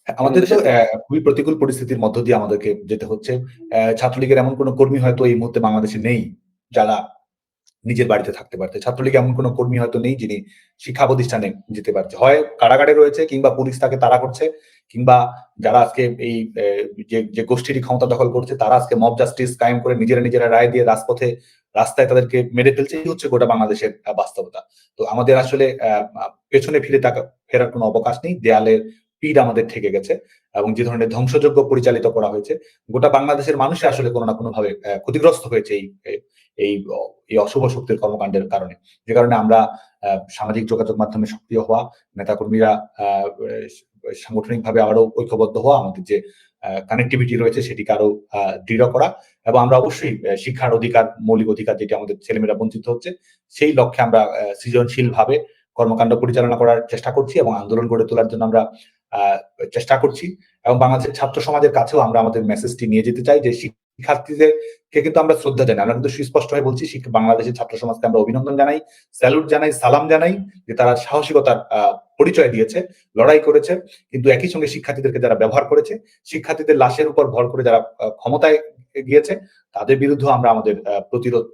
আমাদের তো বাংলাদেশের। খুবই প্রতিকূল পরিস্থিতির মধ্য দিয়ে আমাদেরকে যেতে হচ্ছে। ছাত্রলীগের এমন কোন কর্মী হয়তো এই মুহূর্তে বাংলাদেশে নেই যারা নিজের বাড়িতে থাকতে পারছে। ছাত্রলীগ এমন কোন কর্মী হয়তো নেই যিনি শিক্ষা প্রতিষ্ঠানে যেতে পারছে। হয় কারাগারে রয়েছে, কিংবা পুলিশ তাকে তাড়া করছে, কিংবা যারা আজকে এই যে গোষ্ঠীটি ক্ষমতা দখল করছে তারা আজকে মব জাস্টিস কায়েম করে নিজেরা রায় দিয়ে রাজপথে রাস্তায় তাদেরকে মেরে ফেলছে। এই হচ্ছে গোটা বাংলাদেশের বাস্তবতা। তো আমাদের আসলে পেছনে ফেরার কোনো অবকাশ নেই। দেয়ালের পিঠ আমাদের ঠেকে গেছে, এবং যে ধরনের ধ্বংসযজ্ঞ পরিচালিত করা হয়েছে, গোটা বাংলাদেশের মানুষই আসলে কোনো না কোনো ভাবে ক্ষতিগ্রস্ত হয়েছে এই এই অশুভ শক্তির কর্মকাণ্ডের কারণে। যে কারণে আমরা সামাজিক যোগাযোগ মাধ্যমে সক্রিয় হওয়া, নেতাকর্মীরা সাংগঠনিকভাবে আরো ঐক্যবদ্ধ হওয়া, আমাদের যে কানেক্টিভিটি রয়েছে সেটিকে আরো দৃঢ় করা, এবং আমরা অবশ্যই শিক্ষার অধিকার, মৌলিক অধিকার যেটি আমাদের ছেলেমেয়েরা বঞ্চিত হচ্ছে, সেই লক্ষ্যে আমরা সৃজনশীল ভাবে কর্মকাণ্ড পরিচালনা করার চেষ্টা করছি এবং আন্দোলন গড়ে তোলার জন্য আমরা আহ, চেষ্টা করছি। এবং বাংলাদেশের ছাত্র সমাজের কাছেও আমরা আমাদের মেসেজটি নিয়ে যেতে চাই যে শিক্ষার্থীদেরকে কিন্তু আমরা শ্রদ্ধা জানাই। আমরা কিন্তু সুস্পষ্ট হয়ে বলছি, বাংলাদেশের ছাত্র সমাজকে আমরা অভিনন্দন জানাই, স্যালুট জানাই, সালাম জানাই, যে তারা সাহসিকতার পরিচয় দিয়েছে, লড়াই করেছে। কিন্তু একই সঙ্গে শিক্ষার্থীদেরকে যারা ব্যবহার করেছে, শিক্ষার্থীদের লাশের উপর ভর করে যারা ক্ষমতায় গিয়েছে, তাদের বিরুদ্ধে আমরা আমাদের প্রতিরোধ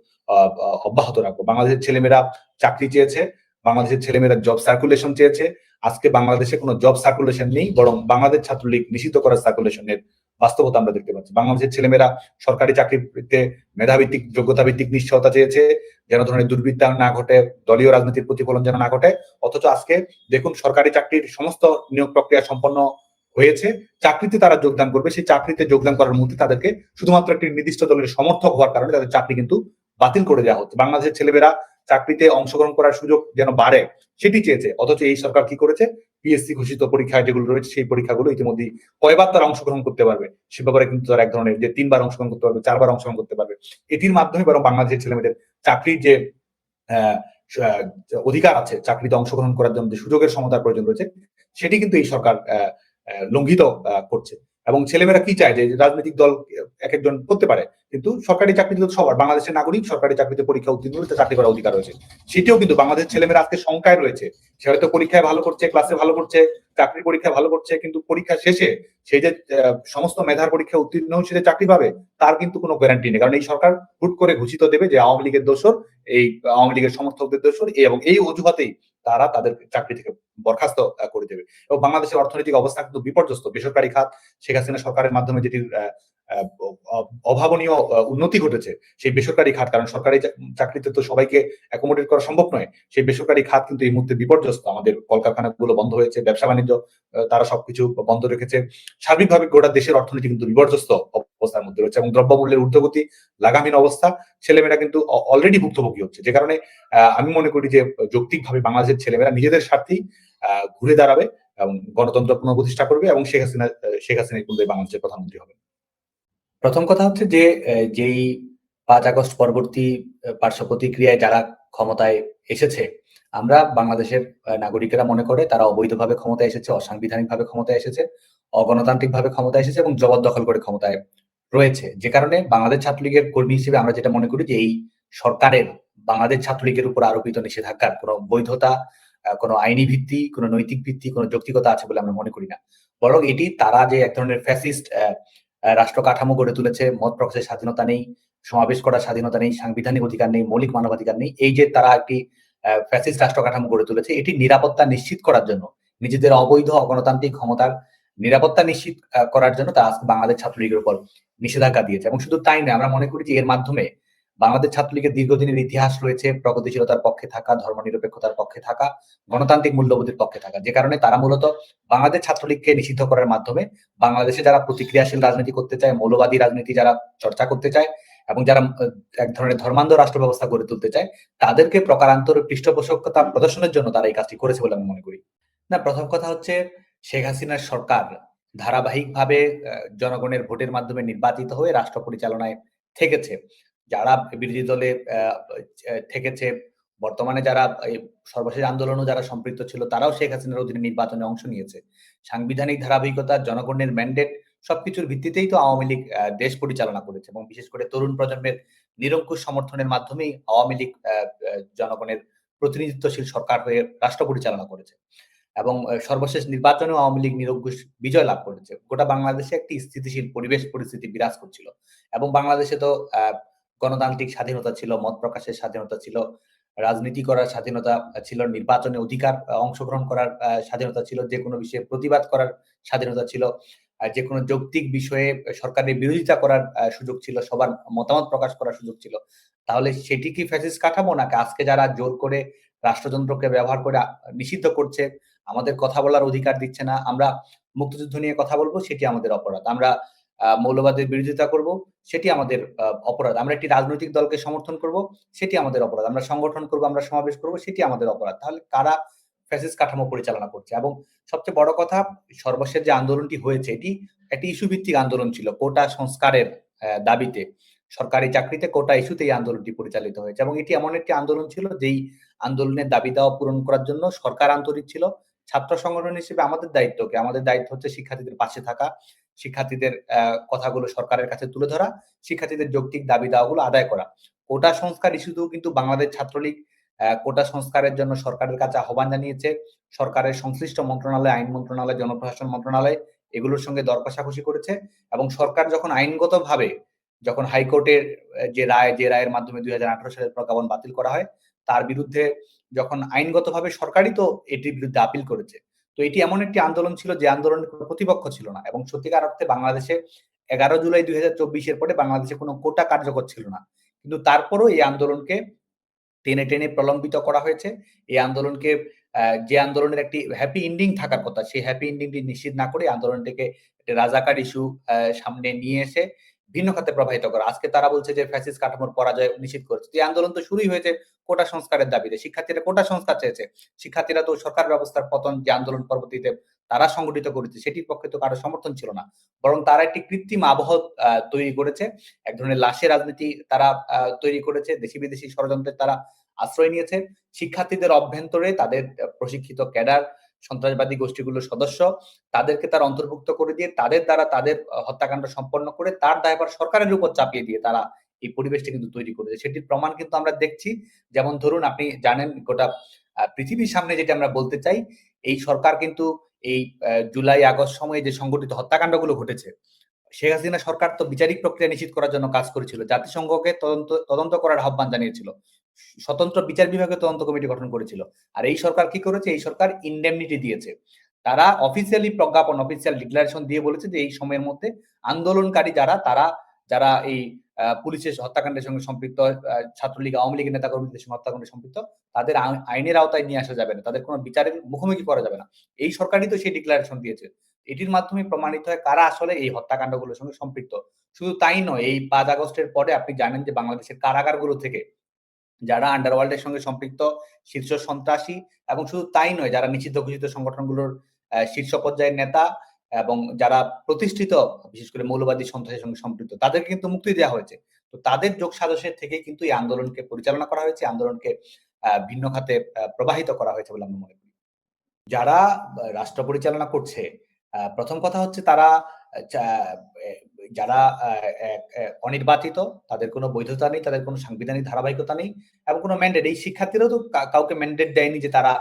অব্যাহত রাখবো। বাংলাদেশের ছেলেমেয়েরা চাকরি চেয়েছে, বাংলাদেশের ছেলেমেয়েরা জব সার্কুলেশন চেয়েছে। আজকে বাংলাদেশে কোনো জব সার্কুলেশন নেই, বরং বাংলাদেশ ছাত্রলীগ নিষিদ্ধ করার সার্কুলেশনের বাস্তবতা আমরা দেখতে পাচ্ছি। বাংলাদেশের ছেলেমেয়েরা সরকারি চাকরিতে মেধাভিত্তিক, যোগ্যতা ভিত্তিক নিশ্চয়তা চেয়েছে, যেন ধরনের দুর্বৃত্তায়ন না ঘটে, দলীয় রাজনীতির প্রতিফলন যেন না ঘটে। অথচ আজকে দেখুন, সরকারি চাকরির সমস্ত নিয়োগ প্রক্রিয়া সম্পন্ন হয়েছে, চাকরিতে তারা যোগদান করবে, সেই চাকরিতে যোগদান করার মধ্যে তাদেরকে শুধুমাত্র একটি নির্দিষ্ট দলের সমর্থক হওয়ার কারণে তাদের চাকরি কিন্তু বাতিল করে দেওয়া হচ্ছে। বাংলাদেশের ছেলেমেয়েরা চাকরিতে অংশগ্রহণ করার সুযোগ যেন বাড়ে সেটি চেয়েছে, অথচ এই সরকার কি করেছে? পিএসসি ঘোষিত পরীক্ষা যেগুলো রয়েছে, সেই পরীক্ষাগুলো ইতিমধ্যে কয়বার তারা অংশগ্রহণ করতে পারবে সে ব্যাপারে কিন্তু তারা এক ধরনের, যে 3বার অংশগ্রহণ করতে পারবে, 4বার অংশগ্রহণ করতে পারবে, এটির মাধ্যমে বরং বাংলাদেশের ছেলেমেয়েদের চাকরির যে আহ, আহ, অধিকার আছে, চাকরিতে অংশগ্রহণ করার জন্য যে সুযোগের সমতার প্রয়োজন রয়েছে, সেটি কিন্তু এই সরকার লঙ্ঘিত করছে। এবং ছেলেমেয়েরা কি চায়? যে রাজনৈতিক দল এক একজন করতে পারে, কিন্তু সরকারি চাকরিতে তো সবার, বাংলাদেশের নাগরিক সরকারি চাকরিতে পরীক্ষা উত্তীর্ণ হলে চাকরি করার অধিকার রয়েছে। সেটিও কিন্তু বাংলাদেশের ছেলেমেয়েরা আজকে শঙ্কায় রয়েছে। সে হয়তো পরীক্ষায় ভালো করছে, ক্লাসে ভালো করছে, চাকরির পরীক্ষায় ভালো করছে, কিন্তু পরীক্ষা শেষে সেই যে সমস্ত মেধার পরীক্ষা উত্তীর্ণ সে যে চাকরি পাবে, তার কিন্তু কোনো গ্যারান্টি নেই। কারণ এই সরকার হুট করে ঘোষিত দেবে যে আওয়ামী লীগের দোসর, এই আওয়ামী লীগের সমর্থকদের দোসর, এবং এই অজুহাতেই তারা তাদের চাকরি থেকে বরখাস্ত করে দেবে। এবং বাংলাদেশের অর্থনৈতিক অবস্থা কিন্তু বিপর্যস্ত। বেসরকারি খাত শেখ হাসিনা সরকারের মাধ্যমে যেটি অভাবনীয় উন্নতি ঘটেছে, সেই বেসরকারি খাত, কারণ সরকারি চাকরিতে তো সবাইকে অ্যাকোমোডেট করা সম্ভব নয়, সেই বেসরকারি খাত কিন্তু এই মুহূর্তে বিপর্যস্ত। আমাদের কলকারখানাগুলো বন্ধ হয়েছে, ব্যবসা বাণিজ্য তারা সবকিছু বন্ধ রেখেছে। সার্বিকভাবে গোটা দেশের অর্থনীতি কিন্তু বিপর্যস্ত অবস্থার মধ্যে রয়েছে, এবং দ্রব্যমূল্যের ঊর্ধ্বগতি, লাগামহীন অবস্থা, ছেলেমেয়েরা কিন্তু অলরেডি ভুক্তভোগী হচ্ছে। যে কারণে আমি মনে করি যে যৌক্তিকভাবে বাংলাদেশের ছেলেমেয়েরা নিজেদের স্বার্থেই ঘুরে দাঁড়াবে এবং গণতন্ত্র পুনঃপ্রতিষ্ঠা করবে, এবং শেখ হাসিনা কিন্তু বাংলাদেশের প্রধানমন্ত্রী হবে। প্রথম কথা হচ্ছে যে যেই 5 আগস্ট পরবর্তী পার্শ্ব প্রতিক্রিয়ায় যারা ক্ষমতায় এসেছে, আমরা বাংলাদেশের নাগরিকেরা মনে করে তারা অবৈধভাবে ক্ষমতায় এসেছে, অসাংবিধানিকভাবে ক্ষমতায় এসেছে, অগণতান্ত্রিকভাবে ক্ষমতায় এসেছে এবং জবরদখল করে ক্ষমতায় রয়েছে। যে কারণে বাংলাদেশ ছাত্রলীগের কর্মী হিসেবে আমরা যেটা মনে করি যে এই সরকারের বাংলাদেশ ছাত্রলীগের উপর আরোপিত নিষেধাজ্ঞার কোনো বৈধতা, কোনো আইনি ভিত্তি, কোনো নৈতিক ভিত্তি, কোনো যৌক্তিকতা আছে বলে আমরা মনে করি না। বরং এটি তারা যে এক ধরনের ফ্যাসিস্ট রাষ্ট্র কাঠামো গড়ে তুলেছে, মত প্রকাশের স্বাধীনতা নেই, সমাবেশ করার স্বাধীনতা নেই, সাংবিধানিক অধিকার নেই, মৌলিক মানবাধিকার নেই, এই যে তারা একটি ফ্যাসিস্ট রাষ্ট্র কাঠামো গড়ে তুলেছে, এটি নিরাপত্তা নিশ্চিত করার জন্য, নিজেদের অবৈধ অগণতান্ত্রিক ক্ষমতার নিরাপত্তা নিশ্চিত করার জন্য তারা আজকে বাংলাদেশ ছাত্রলীগের উপর নিষেধাজ্ঞা দিয়েছে। এবং শুধু তাই নয়, আমরা মনে করি যে এর মাধ্যমে বাংলাদেশ ছাত্রলীগের দীর্ঘদিনের ইতিহাস রয়েছে প্রগতিশীলতার পক্ষে থাকা, ধর্মনিরপেক্ষতার পক্ষে থাকা, গণতান্ত্রিক মূল্যবোধের পক্ষে থাকা। যে কারণে তারা মূলত বাংলাদেশ ছাত্রলীগকে নিষিদ্ধ করার মাধ্যমে বাংলাদেশে যারা প্রতিক্রিয়াশীল রাজনীতি করতে চায়, মৌলবাদী রাজনীতি যারা চর্চা করতে চায়, এবং যারা এক ধরনের ধর্মান্ধ রাষ্ট্র ব্যবস্থা গড়ে তুলতে চায়, তাদেরকে প্রকারান্তর পৃষ্ঠপোষকতা প্রদর্শনের জন্য তারা এই কাজটি করেছে বলে আমি মনে করি। না, প্রথম কথা হচ্ছে শেখ হাসিনার সরকার ধারাবাহিকভাবে জনগণের ভোটের মাধ্যমে নির্বাচিত হয়ে রাষ্ট্র পরিচালনায় থেকেছে। যারা বিরোধী দলে থেকেছে, বর্তমানে যারা সর্বশেষ আন্দোলনও যারা সম্পৃক্ত ছিল, তারাও শেখ হাসিনার অধীনে নির্বাচনে অংশ নিয়েছে। সাংবিধানিক ধারাবাহিকতা, জনগণের ম্যান্ডেট, সবকিছুর ভিত্তিতেই তো আওয়ামী লীগ দেশ পরিচালনা করেছে, এবং বিশেষ করে তরুণ প্রজন্মের নিরঙ্কুশ সমর্থনের মাধ্যমেই আওয়ামী লীগ জনগণের প্রতিনিধিত্বশীল সরকার হয়ে রাষ্ট্র পরিচালনা করেছে। এবং সর্বশেষ নির্বাচনেও আওয়ামী লীগ নিরঙ্কুশ বিজয় লাভ করেছে। গোটা বাংলাদেশে একটি স্থিতিশীল পরিবেশ পরিস্থিতি বিরাজ করছিল এবং বাংলাদেশে তো গণতান্ত্রিক স্বাধীনতা ছিল, মত প্রকাশের স্বাধীনতা ছিল, রাজনীতি করার স্বাধীনতা ছিল, নির্বাচনে অধিকার অংশগ্রহণ করার স্বাধীনতা ছিল, যেকোনো বিষয়ে প্রতিবাদ করার স্বাধীনতা ছিল, যেকোনো যৌক্তিক বিষয়ে সরকারের বিরোধিতা করার সুযোগ ছিল, সবার মতামত প্রকাশ করার সুযোগ ছিল। তাহলে সেটি কি ফ্যাসিস্ট কাঠামো, নাকি আজকে যারা জোর করে রাষ্ট্রযন্ত্রকে ব্যবহার করে নিষিদ্ধ করছে, আমাদের কথা বলার অধিকার দিচ্ছে না, আমরা মুক্তিযুদ্ধ নিয়ে কথা বলবো, সেটি আমাদের অপরাধ, আমরা মৌলবাদের বিরোধিতা করব, সেটি আমাদের অপরাধ, আমরা একটি রাজনৈতিক দলকে সমর্থন করব, সেটি আমাদের অপরাধ, আমরা সংগঠন করব, আমরা সমাবেশ করব, সেটি আমাদের অপরাধ। তাহলে কারা ফ্যাসিস্ট কাঠামো পরিচালনা করছে? এবং সবচেয়ে বড় কথা, সর্বশেষ যে আন্দোলনটি হয়েছে এটি একটি ইস্যু ভিত্তিক আন্দোলন ছিল, কোটা সংস্কারের দাবিতে, সরকারি চাকরিতে কোটা ইস্যুতে এই আন্দোলনটি পরিচালিত হয়েছে এবং এটি এমন একটি আন্দোলন ছিল যেই আন্দোলনের দাবি দাওয়া পূরণ করার জন্য সরকার আন্তরিক ছিল। ছাত্র সংগঠন হিসেবে আমাদের দায়িত্ব কি? আমাদের দায়িত্ব হচ্ছে শিক্ষার্থীদের পাশে থাকা, শিক্ষার্থীদের কথাগুলো সরকারের কাছে তুলে ধরা, শিক্ষার্থীদের যৌক্তিক দাবি দাওয়াগুলো আদায় করা। কোটা সংস্কার ইস্যুতেও কিন্তু বাংলাদেশ ছাত্রলীগ কোটা সংস্কারের জন্য সরকারের কাছে আহ্বান জানিয়েছে। সরকারের সংশ্লিষ্ট মন্ত্রণালয়, আইন মন্ত্রণালয়, জনপ্রশাসন মন্ত্রণালয় এগুলোর সঙ্গে দর কষাকষি করেছে এবং সরকার যখন আইনগতভাবে, যখন হাইকোর্টের যে রায়ের মাধ্যমে 2018 সালের প্রজ্ঞাপন বাতিল করা হয়, তার বিরুদ্ধে যখন আইনগতভাবে সরকারই তো এটির বিরুদ্ধে আপিল করেছে। তো এটি এমন একটি আন্দোলন ছিল যে আন্দোলনের কোনো প্রতিপক্ষ ছিল না এবং সত্যিকার অর্থে বাংলাদেশে 11 জুলাই 2024 এর পরে বাংলাদেশে কোনো কোটা কার্যকর ছিল না। কিন্তু তারপরও এই আন্দোলনকে টেনে টেনে প্রলম্বিত করা হয়েছে। এই আন্দোলনকে যে আন্দোলনের একটি হ্যাপি এন্ডিং থাকার কথা, সেই হ্যাপি এন্ডিংটি নিশ্চিত না করে আন্দোলনটিকে একটি রাজাকার ইস্যু সামনে নিয়ে এসে ভিন্ন খাতে প্রবাহিত করা। আজকে তারা বলছে যে ফ্যাসিস্ট কাঠামোর পরাজয় নিশ্চিত করেছে। এই আন্দোলন তো শুরুই হয়েছে কোটা সংস্কারের দাবিতে। শিক্ষার্থীরা কোটা সংস্কার চেয়েছে। শিক্ষার্থীরা তো সরকার ব্যবস্থার পতন, যে আন্দোলন পরবর্তীতে তারা সংগঠিত করেছে, সেটির পক্ষে তো কারো সমর্থন ছিল না। বরং তারা একটি কৃত্রিম আবহ তৈরি করেছে। এক ধরনের লাশের রাজনীতি তারা তৈরি করেছে। দেশি বিদেশি ষড়যন্ত্রের তারা আশ্রয় নিয়েছে। শিক্ষার্থীদের অভ্যন্তরে তাদের প্রশিক্ষিত ক্যাডার, সন্ত্রাসবাদী গোষ্ঠীগুলোর সদস্য, তাদেরকে তারা অন্তর্ভুক্ত করে দিয়ে তাদের দ্বারা তাদের হত্যাকাণ্ড সম্পন্ন করে তার দায়ভার সরকারের উপর চাপিয়ে দিয়ে তারা এই পরিবেশটা কিন্তু তৈরি করেছে। সেটির প্রমাণ কিন্তু আমরা দেখছি। যেমন ধরুন, আপনি জানেন, গোটা পৃথিবীর সামনে যেটা আমরা বলতে চাই, এই সরকার কিন্তু এই জুলাই আগস্ট সময়ে যে সংগঠিত হত্যাকাণ্ডগুলো ঘটেছে, শেখ হাসিনা সরকার তো বিচারিক প্রক্রিয়া নিশ্চিত করার জন্য কাজ করেছিল, জাতিসংঘকে তদন্ত করার আহ্বান জানিয়েছিল, স্বতন্ত্র বিচার বিভাগের তদন্ত কমিটি গঠন করেছিল। আর এই সরকার কি করেছে? এই সরকার ইনডেমনিটি দিয়েছে। তারা অফিসিয়ালি প্রজ্ঞাপন, অফিসিয়াল ডিক্লারেশন দিয়ে বলেছে যে এই সময়ের মধ্যে আন্দোলনকারী যারা এই পুলিশের হত্যাকাণ্ডের সঙ্গে সম্পৃক্ত, ছাত্রলীগ, আওয়ামী লীগের নেতাকর্মীদের সঙ্গে হত্যাকাণ্ডে সম্পৃক্ত, তাদের আইনের আওতায় নিয়ে আসা যাবে না, তাদের কোনো বিচারের মুখোমুখি করা যাবে না। এই সরকারই তো সেই ডিক্লারেশন দিয়েছে। এটির মাধ্যমে প্রমাণিত হয় কারা আসলে এই হত্যাকাণ্ডগুলোর সঙ্গে সম্পৃক্ত। শুধু তাই নয়, এই 5 আগস্টের পরে আপনি জানেন যে বাংলাদেশের কারাগারগুলো থেকে যারা আন্ডারওয়ার্ল্ডের সঙ্গে সম্পৃক্ত শীর্ষ সন্ত্রাসী, এবং শুধু তাই নয়, যারা নিষিদ্ধ ঘোষিত সংগঠনগুলোর শীর্ষ পর্যায়ের নেতা এবং যারা প্রতিষ্ঠিত বিশেষ করে মৌলবাদী সন্ত্রাসের সঙ্গে সম্পৃক্ত, তাদেরকে কিন্তু মুক্তি দেওয়া হয়েছে। তো তাদের যোগ সাজসের থেকে কিন্তু এই আন্দোলনকে পরিচালনা করা হয়েছে, আন্দোলনকে ভিন্ন খাতে প্রবাহিত করা হয়েছে বলে আমরা মনে করি। যারা রাষ্ট্র পরিচালনা করছে, প্রথম কথা হচ্ছে তারা চা এ যারা অনির্বাচিত, তাদের কোনো বৈধতা নেই, তাদের কোনো সাংবিধানিক ধারাবাহিকতা নেই এবং কোনো ম্যান্ডেট, এই শিক্ষার্থীরাও তো কাউকে ম্যান্ডেট দেয়নি যে তারা,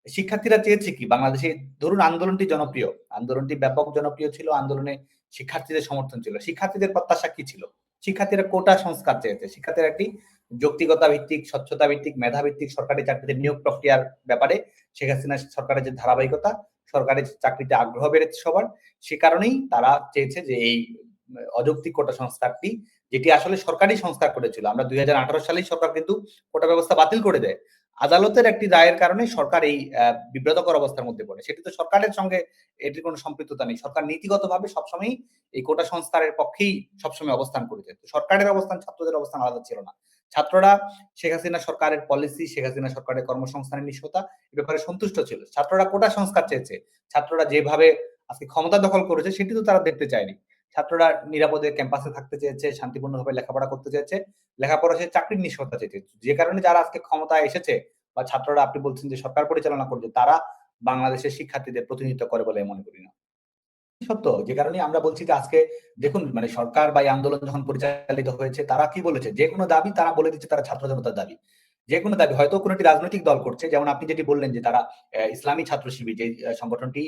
শিক্ষার্থীরা চেয়েছে কি? বাংলাদেশে ধরুন আন্দোলনটি জনপ্রিয়, আন্দোলনটি ব্যাপক জনপ্রিয় ছিল, আন্দোলনে শিক্ষার্থীদের সমর্থন ছিল। শিক্ষার্থীদের প্রত্যাশা কি ছিল? শিক্ষার্থীরা কোটা সংস্কার চেয়েছে। শিক্ষার্থীরা একটি যৌক্তিকতা ভিত্তিক, স্বচ্ছতা ভিত্তিক, মেধা ভিত্তিক সরকারি চাকরিতে নিয়োগ প্রক্রিয়ার ব্যাপারে শেখ হাসিনা সরকারের যে ধারাবাহিকতা, সরকারি চাকরিতে আগ্রহ বেড়েছে সবার, সে কারণেই তারা চেয়েছে যে এই অযৌক্তিক কোটা সংস্কারটি, যেটি আসলে সরকারই সংস্কার করেছিল। আমরা 2018 সালেই সরকার কিন্তু কোটা ব্যবস্থা বাতিল করে দেয়। আদালতের একটি রায়ের কারণে সরকার এই বিব্রতকর অবস্থার মধ্যে পড়ে। সেটি তো সরকারের সঙ্গে এটির কোনো সম্পৃক্ততা নেই। সরকার নীতিগতভাবে সবসময়ই এই কোটা সংস্কারের পক্ষেই সবসময় অবস্থান করেছে। তো সরকারের অবস্থান, ছাত্রদের অবস্থান আলাদা ছিল না। ছাত্ররা শেখ হাসিনা সরকারের পলিসি, শেখ হাসিনা সরকারের কর্মসংস্থানের নিশ্চয়তা, এ ব্যাপারে সন্তুষ্ট ছিল। ছাত্ররা কোটা সংস্কার চেয়েছে। ছাত্ররা যেভাবে আজকে ক্ষমতা দখল করেছে সেটি তো তারা দেখতে চায়নি। ছাত্ররা নিরাপদে ক্যাম্পাসে থাকতে চেয়েছে, শান্তিপূর্ণভাবে লেখাপড়া করতে চেয়েছে, লেখাপড়া সে চাকরির নিশ্চয়তা চেয়েছে। যে কারণে যারা আজকে ক্ষমতায় এসেছে বা ছাত্ররা, আপনি বলছেন যে সরকার পরিচালনা করছে, তারা বাংলাদেশের শিক্ষার্থীদের প্রতিনিধিত্ব করে বলে মনে করি না। সত্য, যে কারণে আমরা বলছি যে আজকে দেখুন, মানে সরকার বা এই আন্দোলন যখন পরিচালিত হয়েছে, তারা কি বলেছে? যে কোনো দাবি তারা বলে দিচ্ছে তারা ছাত্র জনতার দাবি। যে কোনো দাবি হয়তো কোনো একটি রাজনৈতিক দল করছে, যেমন আপনি যেটি বললেন যে তারা ইসলামী ছাত্র শিবির যে সংগঠনটি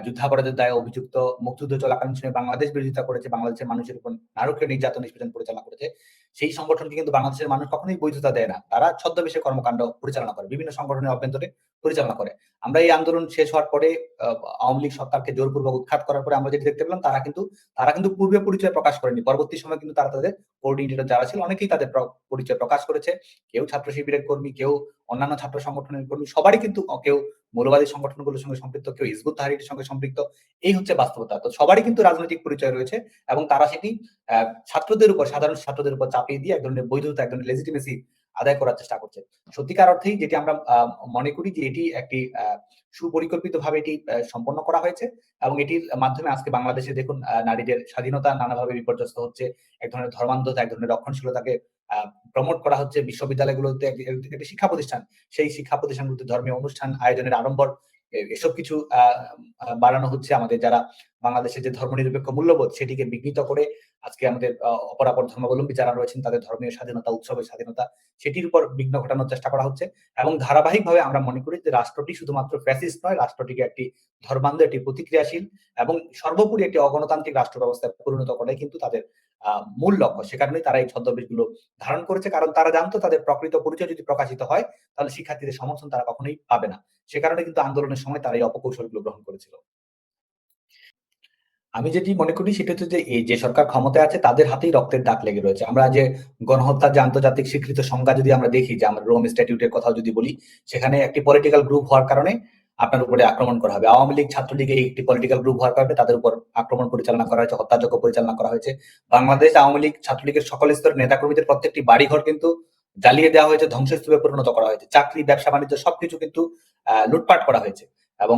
যুদ্ধাপরাধের দায়ে অভিযুক্ত, মুক্তিযুদ্ধ চলাকালীন সময়ে বাংলাদেশ বিরোধিতা করেছে, বাংলাদেশের মানুষের উপর নারকীয় নির্যাতন নিষ্পেষণ পরিচালনা করেছে, সেই সংগঠনকে কিন্তু বাংলাদেশের মানুষ কখনোই বৈধতা দেয় না। তারা ছদ্মবেশে কর্মকাণ্ড পরিচালনা করে, বিভিন্ন সংগঠনের অভ্যন্তরে পরিচালনা করে। আমরা এই আন্দোলন শেষ হওয়ার পরে আওয়ামী লীগ সরকারকে জোরপূর্বক উৎখাত করার পরে আমরা যেটি দেখতে পেলাম, তারা কিন্তু পূর্বে পরিচয় প্রকাশ করেনি। পরবর্তী সময় কিন্তু তারা তাদের কোঅর্ডিনেটর যারা ছিল অনেকেই তাদের পরিচয় প্রকাশ করেছে। কেউ ছাত্র শিবিরের কর্মী, কেউ অন্যান্য ছাত্র সংগঠনের কর্মী, সবারই কিন্তু কেউ মৌলবাদী সংগঠনগুলোর সঙ্গে সম্পৃক্ত, কেউ হিজবুত তাহরীরের সঙ্গে সম্পৃক্ত। এই হচ্ছে বাস্তবতা। তো সবারই কিন্তু রাজনৈতিক পরিচয় রয়েছে এবং তারা সেটি ছাত্রদের উপর, সাধারণ ছাত্রদের উপর চাপিয়ে দিয়ে এক ধরনের বৈধতা, এক ধরনের লেজিটিমেসি আদায় করার চেষ্টা করছে। সত্যিকার অর্থেই যেটি আমরা মনে করি যে এটি একটি সুপরিকল্পিতভাবে এটি সম্পন্ন করা হয়েছে এবং এটির মাধ্যমে আজকে বাংলাদেশে দেখুন নারীদের স্বাধীনতা নানাভাবে বিপর্যস্ত হচ্ছে। এক ধরনের ধর্মান্ধতা, এক ধরনের রক্ষণশীলতাকে প্রমোট করা হচ্ছে। বিশ্ববিদ্যালয়গুলোতে একটি শিক্ষা প্রতিষ্ঠান, সেই শিক্ষা প্রতিষ্ঠানগুলোতে ধর্মীয় অনুষ্ঠান আয়োজনের আড়ম্বর এসব কিছু বাড়ানো হচ্ছে। আমাদের যারা বাংলাদেশের যে ধর্মনিরপেক্ষ মূল্যবোধ সেটিকে বিঘ্নিত করে আজকে আমাদের অপরাপর ধর্মাবলম্বী যারা রয়েছেন তাদের ধর্মীয় স্বাধীনতা, উৎসবের স্বাধীনতা, সেটির উপর বিঘ্ন ঘটানোর চেষ্টা করা হচ্ছে। এবং ধারাবাহিকভাবে আমরা মনে করি যে রাষ্ট্রটি শুধুমাত্র ফ্যাসিস্ট নয়, রাষ্ট্রটিকে একটি ধর্মান্ধ, একটি প্রতিক্রিয়াশীল এবং সর্বোপরি একটি অগণতান্ত্রিক রাষ্ট্র ব্যবস্থায় পরিণত করাই কিন্তু তাদের মূল লক্ষ্য। সে কারণেই তারা এই ছদ্মবেশগুলো ধারণ করেছে, কারণ তারা জানতো তাদের প্রকৃত পরিচয় যদি প্রকাশিত হয় তাহলে শিক্ষার্থীদের সমর্থন তারা কখনোই পাবে না। সে কারণে কিন্তু আন্দোলনের সময় তারা এই অপকৌশলগুলো গ্রহণ করেছিল। আমি যেটি মনে করি সেটা হচ্ছে যে এই যে সরকার ক্ষমতায় আছে তাদের হাতেই রক্তের দাগ লেগে রয়েছে। আমরা যে গণহত্যার যে আন্তর্জাতিক স্বীকৃত সংজ্ঞা যদি আমরা দেখি, যে আমরা রোম স্ট্যাটিউটের কথাও যদি বলি, সেখানে একটি পলিটিক্যাল গ্রুপ হওয়ার কারণে আপনার উপরে আক্রমণ করা হবে। আওয়ামী লীগ, ছাত্রলীগ এই একটি পলিটিক্যাল গ্রুপ হওয়ার কারণে তাদের উপর আক্রমণ পরিচালনা করা হয়েছে, হত্যাযজ্ঞ পরিচালনা করা হয়েছে। বাংলাদেশ আওয়ামী লীগ, ছাত্রলীগের সকল স্তরের নেতাকর্মীদের প্রত্যেকটি বাড়িঘর কিন্তু জ্বালিয়ে দেওয়া হয়েছে, ধ্বংসস্তূপে পরিণত করা হয়েছে। চাকরি, ব্যবসা বাণিজ্য সবকিছু কিন্তু লুটপাট করা হয়েছে। এবং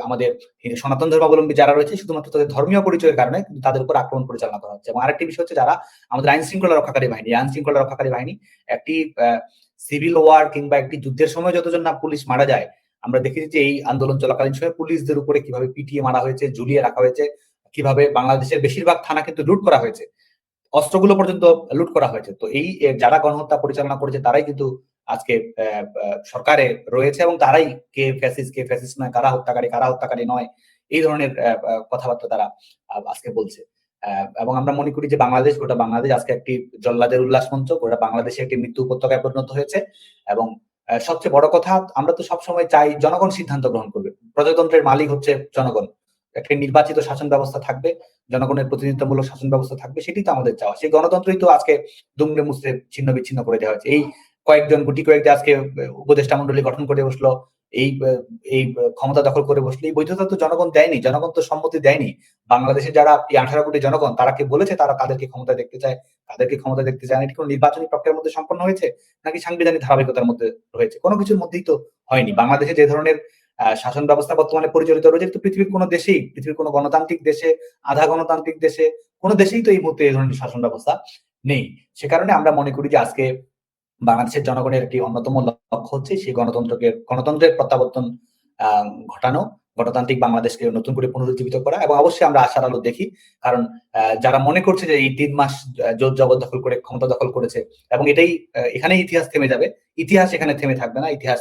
আমাদের সনাতন ধর্মাবলম্বী যারা রয়েছে শুধুমাত্র তাদের ধর্মীয় পরিচয়ের কারণে কিন্তু তাদের উপর আক্রমণ পরিচালনা করা হচ্ছে। এবং আরেকটি বিষয় হচ্ছে যারা আমাদের আইন শৃঙ্খলা রক্ষাকারী বাহিনী, আইন শৃঙ্খলা রক্ষাকারী বাহিনী একটি সিভিল ওয়ার কিংবা একটি যুদ্ধের সময় যতজন না পুলিশ মারা যায়, আমরা দেখেছি যে এই আন্দোলন চলাকালীন সময় পুলিশদের উপরে কিভাবে পিটিয়ে মারা হয়েছে, ঝুলিয়ে রাখা হয়েছে, কিভাবে বাংলাদেশের বেশিরভাগ থানা কিন্তু লুট করা হয়েছে, অস্ত্রগুলো পর্যন্ত লুট করা হয়েছে। তো এই যারা গণহত্যা পরিচালনা করেছে তারাই কিন্তু আজকে সরকারে রয়েছে এবং তারাই কে ফ্যাসিস্ট নয়, কারা হত্যাকারী নয়, এই ধরনের কথাবার্তা তারা আজকে বলছে। এবং আমরা মনে করি যে গোটা বাংলাদেশ আজকে একটি জল্লাদের উল্লাস মঞ্চ, গোটা বাংলাদেশে একটি মৃত্যু উপত্যকায় পরিণত হয়েছে। এবং সবচেয়ে বড় কথা, আমরা তো সবসময় চাই জনগণ সিদ্ধান্ত গ্রহণ করবে। প্রজাতন্ত্রের মালিক হচ্ছে জনগণ। একটি নির্বাচিত শাসন ব্যবস্থা থাকবে, জনগণের প্রতিনিধিত্বমূলক শাসন ব্যবস্থা থাকবে, সেটি তো আমাদের চাওয়া। সেই গণতন্ত্রই তো আজকে দুমড়ে মুচড়ে ছিন্ন বিচ্ছিন্ন করে দেওয়া হয়েছে। এই গুটি কয়েক আজকে উপদেষ্টা মন্ডলী গঠন করে বসলো, এই এই ক্ষমতা দখল করে বসলো। এই বৈধতা তো জনগণ দেয়নি, জনগণ তো সম্মতি দেয়নি। বাংলাদেশে যারা এই 18 কোটি জনগণ, তারা কি বলেছে তারা কাদেরকে ক্ষমতা দেখতে চায়, কাদেরকে ক্ষমতা দেখতে চায় না? এটি কোনো নির্বাচনী প্রক্রিয়ার মধ্যে সম্পন্ন হয়েছে নাকি সাংবিধানিক ধারাবাহিকতার মধ্যে হয়েছে? কোনো কিছুর মধ্যেই তো হয়নি। বাংলাদেশে যে ধরনের শাসন ব্যবস্থা বর্তমানে পরিচালিত রয়েছে, তো পৃথিবীর কোনো গণতান্ত্রিক দেশে, আধা গণতান্ত্রিক দেশে, কোনো দেশেই তো এই মুহূর্তে এই ধরনের শাসন ব্যবস্থা নেই। সে কারণে আমরা মনে করি যে আজকে বাংলাদেশের জনগণের একটি অন্যতম লক্ষ্য হচ্ছে সেই গণতন্ত্রের প্রত্যাবর্তন ঘটানো, গণতান্ত্রিক বাংলাদেশকে নতুন করে পুনরুজ্জীবিত করা। এবং অবশ্যই আমরা আশার আলো দেখি, কারণ যারা মনে করছে যে এই 3 মাস জোর জবরদখল করে ক্ষমতা দখল করেছে এবং এখানেই ইতিহাস থেমে যাবে, ইতিহাস এখানে থেমে থাকবে না। ইতিহাস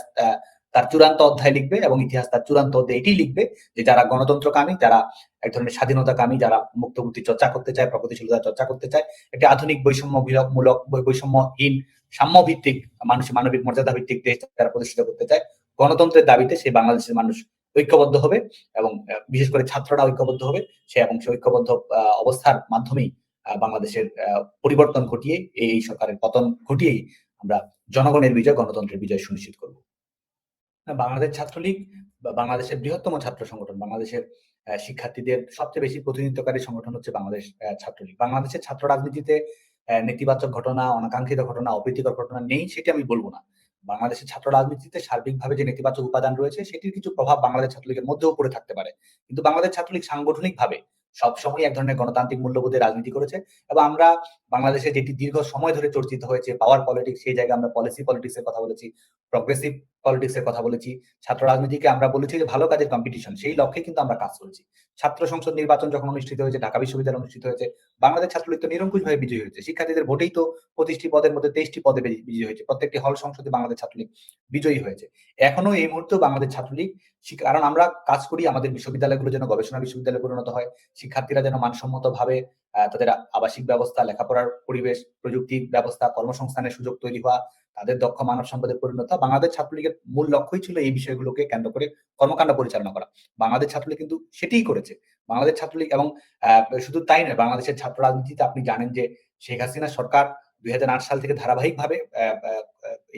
তার চূড়ান্ত অধ্যায় লিখবে এবং ইতিহাস তার চূড়ান্ত অধ্যায় এটি লিখবে যে যারা গণতন্ত্রকামী, যারা এক ধরনের স্বাধীনতাকামী, যারা মুক্তবুদ্ধি চর্চা করতে চায়, প্রগতিশীলতা চর্চা করতে চায়, একটি আধুনিক বৈষম্যহীন সাম্যভিত্তিক মানবিক মর্যাদা ভিত্তিক দেশ যারা প্রতিষ্ঠিত করতে চায়, গণতন্ত্রের দাবিতে সেই বাংলাদেশের মানুষ ঐক্যবদ্ধ হবে এবং বিশেষ করে ছাত্ররা ঐক্যবদ্ধ হবে। সে ঐক্যবদ্ধ অবস্থার মাধ্যমেই বাংলাদেশের পরিবর্তন ঘটিয়ে, এই সরকারের পতন ঘটিয়েই আমরা জনগণের বিজয়, গণতন্ত্রের বিজয় সুনিশ্চিত করব। বাংলাদেশ ছাত্রলীগ বাংলাদেশের বৃহত্তম ছাত্র সংগঠন। বাংলাদেশের শিক্ষার্থীদের সবচেয়ে বেশি প্রতিনিধিত্বকারী সংগঠন হচ্ছে বাংলাদেশ ছাত্রলীগ। বাংলাদেশের ছাত্র রাজনীতিতে নেতিবাচক ঘটনা, অনাকাঙ্ক্ষিত ঘটনা, অপ্রীতিকর ঘটনা নেই সেটি আমি বলবো না। বাংলাদেশের ছাত্র রাজনীতিতে সার্বিকভাবে যে নেতিবাচক উপাদান রয়েছে সেটির কিছু প্রভাব বাংলাদেশ ছাত্রলীগের মধ্যেও পড়ে থাকতে পারে। কিন্তু বাংলাদেশ ছাত্রলীগ সাংগঠনিকভাবে সবসময় এক ধরনের গণতান্ত্রিক মূল্যবোধের রাজনীতি করেছে এবং আমরা বাংলাদেশে যেটি দীর্ঘ সময় ধরে চর্চিত হয়েছে পাওয়ার পলিটিক্স, সেই জায়গায় আমরা পলিসি পলিটিক্স এর কথা বলেছি, প্রগ্রেসিভ পলিটিক্স এর কথা বলেছি, ছাত্র রাজনীতিকে আমরা বলেছি যে ভালো কাজের কম্পিটিশন, সেই লক্ষ্যে কিন্তু আমরা কাজ করেছি। ছাত্র সংসদ নির্বাচন যখন অনুষ্ঠিত হয়েছে, ঢাকা বিশ্ববিদ্যালয়ে অনুষ্ঠিত হয়েছে, বাংলাদেশ ছাত্রলীগ তো নিরঙ্কুশভাবে বিজয়ী হয়েছে। শিক্ষার্থীদের ভোটেই তো 25টি পদের মধ্যে 23টি পদে বিজয়ী হয়েছে। প্রত্যেকটি হল সংসদে বাংলাদেশ ছাত্রলীগ বিজয়ী হয়েছে। এখনো এই মুহূর্তেও বাংলাদেশ ছাত্রলীগ, কারণ আমরা কাজ করি আমাদের বিশ্ববিদ্যালয়গুলো যেন গবেষণা বিশ্ববিদ্যালয়ে পরিণত হয়, শিক্ষার্থীরা যেন মানসম্মতভাবে তাদের আবাসিক ব্যবস্থা, লেখাপড়ার পরিবেশ, প্রযুক্তি ব্যবস্থা, কর্মসংস্থানের সুযোগ তৈরি হওয়া, তাদের দক্ষ মানব সম্পদে পরিণত হওয়া। বাংলাদেশ ছাত্রলীগের মূল লক্ষ্যই ছিল এই বিষয়গুলোকে কেন্দ্র করে কর্মকাণ্ড পরিচালনা করা। বাংলাদেশ ছাত্রলীগ কিন্তু সেটিই করেছে। বাংলাদেশ ছাত্রলীগ এবং শুধু তাই নয়, বাংলাদেশের ছাত্র রাজনীতিতে আপনি জানেন যে শেখ হাসিনা সরকার 2008 সাল থেকে ধারাবাহিকভাবে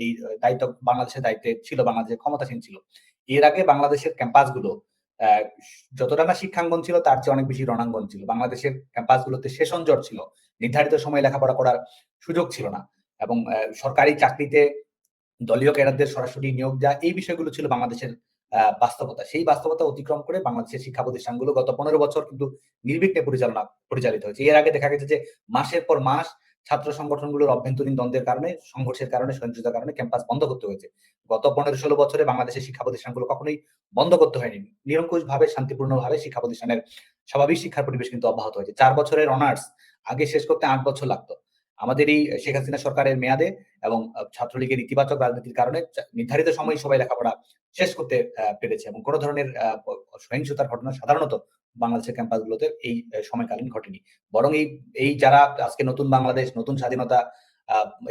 এই দায়িত্ব, বাংলাদেশের দায়িত্বে ছিল, বাংলাদেশের ক্ষমতাসীন ছিল। এর আগে বাংলাদেশের ক্যাম্পাসগুলো যতটা না শিক্ষাঙ্গন ছিল তার চেয়ে অনেক বেশি রণাঙ্গন ছিল। বাংলাদেশের ক্যাম্পাসগুলোতে সেশন জট ছিল, নির্ধারিত সময়ে লেখাপড়া করার সুযোগ ছিল না, এবং সরকারি চাকরিতে দলীয় ক্যাডারদের সরাসরি নিয়োগ দেওয়া, এই বিষয়গুলো ছিল বাংলাদেশের বাস্তবতা। সেই বাস্তবতা অতিক্রম করে বাংলাদেশের শিক্ষা প্রতিষ্ঠানগুলো গত 15 বছর কিন্তু নির্বিঘ্নে পরিচালিত হয়েছে। এর আগে দেখা গেছে যে মাসের পর মাস ছাত্র সংগঠনগুলোর অভ্যন্তরীণ দ্বন্দ্বের কারণে, সংঘর্ষের কারণে, সহিংসতার কারণে ক্যাম্পাস বন্ধ করতে হয়েছে। গত 15-16 বছরে বাংলাদেশের শিক্ষা প্রতিষ্ঠানগুলো কখনোই বন্ধ করতে হয়নি। নিরঙ্কুশভাবে, শান্তিপূর্ণভাবে শিক্ষা প্রতিষ্ঠানের স্বাভাবিক শিক্ষার পরিবেশ কিন্তু অব্যাহত হয়েছে। 4 বছরের অনার্স আগে শেষ করতে 8 বছর লাগতো। আমাদের এই শেখ হাসিনা সরকারের মেয়াদে এবং ছাত্রলীগের ইতিবাচক রাজনীতির কারণে নির্ধারিত সময়ে সবাই লেখাপড়া শেষ করতে পেরেছে, এবং কোনো ধরনের সহিংসতার ঘটনা সাধারণত বাংলাদেশের ক্যাম্পাসগুলোতে এই সময়কালীন ঘটেনি। বরং এই যারা আজকে নতুন বাংলাদেশ, নতুন স্বাধীনতা,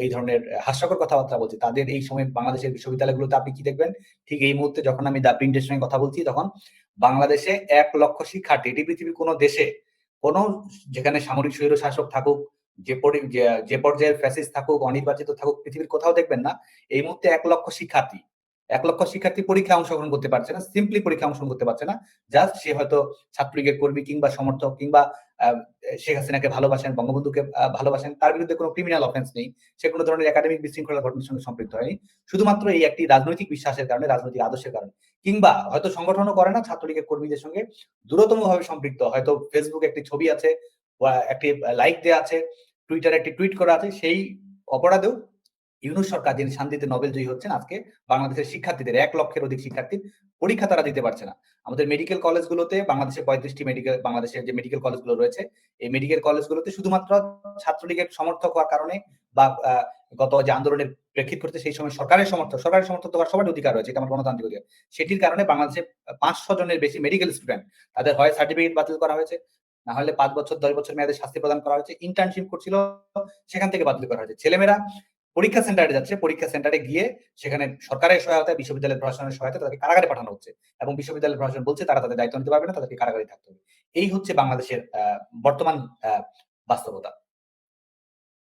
এই ধরনের হাস্যকর কথাবার্তা বলছে, তাদের এই সময় বাংলাদেশের বিশ্ববিদ্যালয়গুলোতে আপনি কি দেখবেন? ঠিক এই মুহূর্তে যখন আমি দ্য প্রিন্টের সঙ্গে কথা বলছি, তখন বাংলাদেশে 1 লক্ষ শিক্ষার্থী, এটি পৃথিবীর কোনো দেশে, কোনো, যেখানে সামরিক স্বৈরশাসক থাকুক, যে পর্যায়ের ফ্যাসিস্ট থাকুক, অনির্বাচিত থাকুক, পৃথিবীর কোথাও দেখবেন না এই মুহূর্তে 1 লক্ষ শিক্ষার্থী, 1 লক্ষ শিক্ষার্থী পরীক্ষায় অংশগ্রহণ করতে পারছে না, সিম্পলি পরীক্ষায় অংশগ্রহণ করতে পারছে না। জাস্ট সে হয়তো ছাত্রলীগের কর্মী কিংবা সমর্থক, কিংবা শেখ হাসিনাকে ভালোবাসেন, বঙ্গবন্ধুকে ভালোবাসেন, তার বিরুদ্ধে কোনো ক্রিমিনাল অফেন্স নেই, সে কোনো ধরনের একাডেমিক বিশৃঙ্খলা ঘটনার সঙ্গে সম্পৃক্ত হয়নি, শুধুমাত্র এই একটি রাজনৈতিক বিশ্বাসের কারণে, রাজনৈতিক আদর্শের কারণে, কিংবা হয়তো সংগঠনও করে না, ছাত্রলীগের কর্মীদের সঙ্গে দূরতম ভাবে সম্পৃক্ত, হয়তো ফেসবুকে একটি ছবি আছে, একটি লাইক দেওয়া আছে, টুইটারে একটি টুইট করা আছে, সেই অপরাধেও ইউনূস সরকার, যিনি শান্তিতে নোবেল জয়ী হচ্ছেন, আজকে বাংলাদেশের শিক্ষার্থীদের 1 লক্ষের অধিক শিক্ষার্থীর পরীক্ষা তারা দিতে পারছে না। আমাদের মেডিকেল কলেজগুলোতে, বাংলাদেশে 35টি বাংলাদেশের যে মেডিকেল কলেজগুলো রয়েছে, এই মেডিকেল কলেজগুলোতে শুধুমাত্র ছাত্রলীগের সমর্থক হওয়ার কারণে, বা গত যে আন্দোলনের প্রেক্ষিত করতে সেই সময় সরকারের সমর্থক তো হওয়ার সবার অধিকার রয়েছে, এটা আমার গণতান্ত্রিক অধিকার। সেটির কারণে বাংলাদেশে 500 জনের বেশি মেডিকেল স্টুডেন্ট, তাদের হয় সার্টিফিকেট বাতিল করা হয়েছে, না হলে 5 বছর 10 বছর মেয়াদে শাস্তি প্রদান করা হয়েছে, ইন্টার্নশিপ করছিল, সেখান থেকে বাতিল করা হয়েছে। ছেলেমেয়েরা পরীক্ষা সেন্টারে যাচ্ছে, পরীক্ষা সেন্টারে গিয়ে সেখানে সরকারের সহায়তায়, বিশ্ববিদ্যালয়ের প্রশাসনের সহায়তায় তাদেরকে কারাগারে পাঠানো হচ্ছে, এবং বিশ্ববিদ্যালয়ের প্রশাসন বলছে তারা তাদের দায়িত্ব নিতে পারবে না, তাদেরকে কারাগারে থাকতে হবে। এই হচ্ছে বাংলাদেশের বর্তমান বাস্তবতা।